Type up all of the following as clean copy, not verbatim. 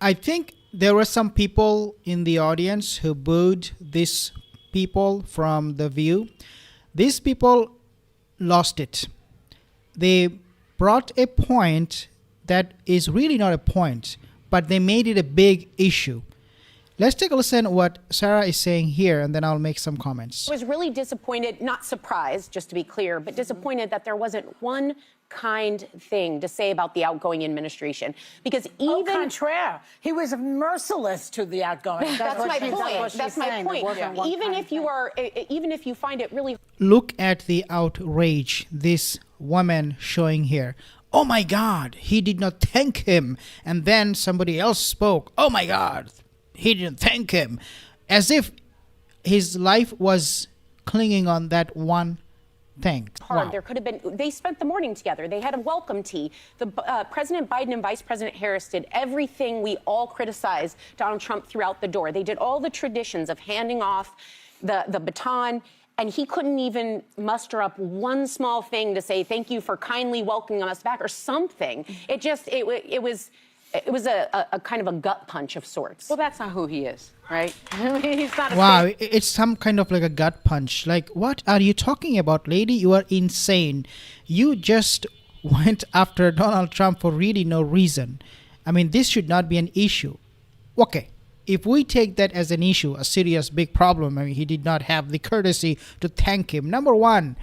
I think there were some people in the audience who booed these people from The View. These people lost it. They brought a point that is really not a point, but they made it a big issue. Let's take a listen what Sarah is saying here, and then I'll make some comments. I was really disappointed, not surprised, just to be clear, but disappointed that there wasn't one kind thing to say about the outgoing administration. Because even... Au contraire, he was merciless to the outgoing. That's my point. That's my point. Even if you find it really... Look at the outrage this woman showing here. Oh my God, he did not thank him. And then somebody else spoke. Oh my God, he didn't thank him. As if his life was clinging on that one thing. Wow. There could have been, they spent the morning together. They had a welcome tea. President Biden and Vice President Harris did everything we all criticize Donald Trump throughout the door. They did all the traditions of handing off the baton, and he couldn't even muster up one small thing to say thank you for kindly welcoming us back or something. It was a kind of a gut punch of sorts. Well, that's not who he is, right? He's not. Wow, it's some kind of like a gut punch. Like, what are you talking about, lady? You are insane. You just went after Donald Trump for really no reason. I mean, this should not be an issue. Okay, if we take that as an issue, a serious big problem, I mean, he did not have the courtesy to thank him. Number one,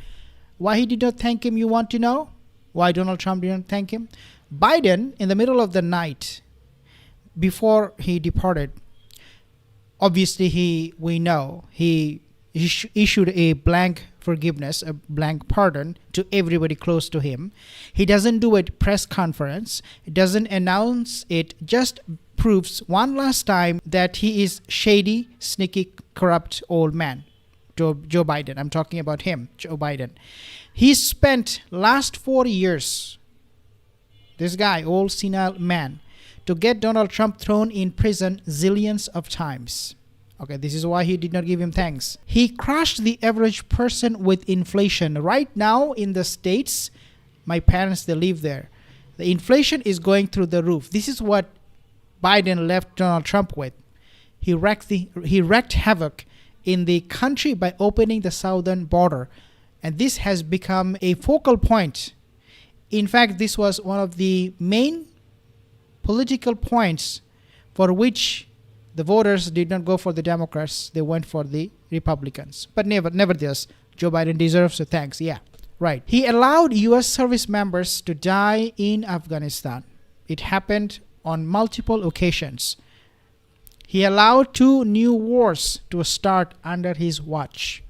why he did not thank him, you want to know? Why Donald Trump didn't thank him? Biden, in the middle of the night, before he departed, obviously we know he issued a blank forgiveness, a blank pardon to everybody close to him. He doesn't do a press conference. He doesn't announce it. Just proves one last time that he is shady, sneaky, corrupt old man. Joe Biden. I'm talking about him, Joe Biden. He spent last 4 years, this guy, old senile man, to get Donald Trump thrown in prison zillions of times. Okay, this is why he did not give him thanks. He crushed the average person with inflation. Right now in the States, my parents, they live there. The inflation is going through the roof. This is what Biden left Donald Trump with. He wreaked havoc in the country by opening the southern border. And this has become a focal point. In fact, this was one of the main political points for which the voters did not go for the Democrats. They went for the Republicans. But nevertheless, Joe Biden deserves a thanks. Yeah, right. He allowed U.S. service members to die in Afghanistan. It happened on multiple occasions. He allowed 2 new wars to start under his watch.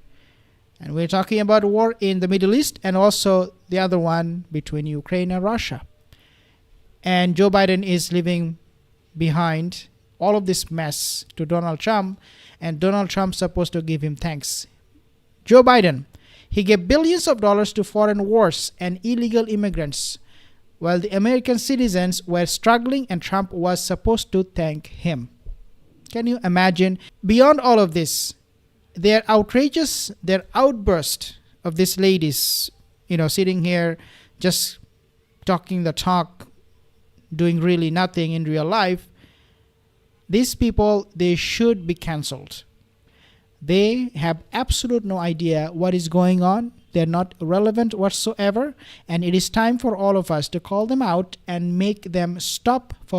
And we're talking about war in the Middle East and also the other one between Ukraine and Russia. And Joe Biden is leaving behind all of this mess to Donald Trump, and Donald Trump's supposed to give him thanks. Joe Biden, he gave billions of dollars to foreign wars and illegal immigrants, while the American citizens were struggling and Trump was supposed to thank him. Can you imagine? Beyond all of this, their outburst of these ladies, sitting here just talking the talk, doing really nothing in real life, these people, they should be cancelled. They have absolute no idea what is going on. They're not relevant whatsoever. And it is time for all of us to call them out and make them stop for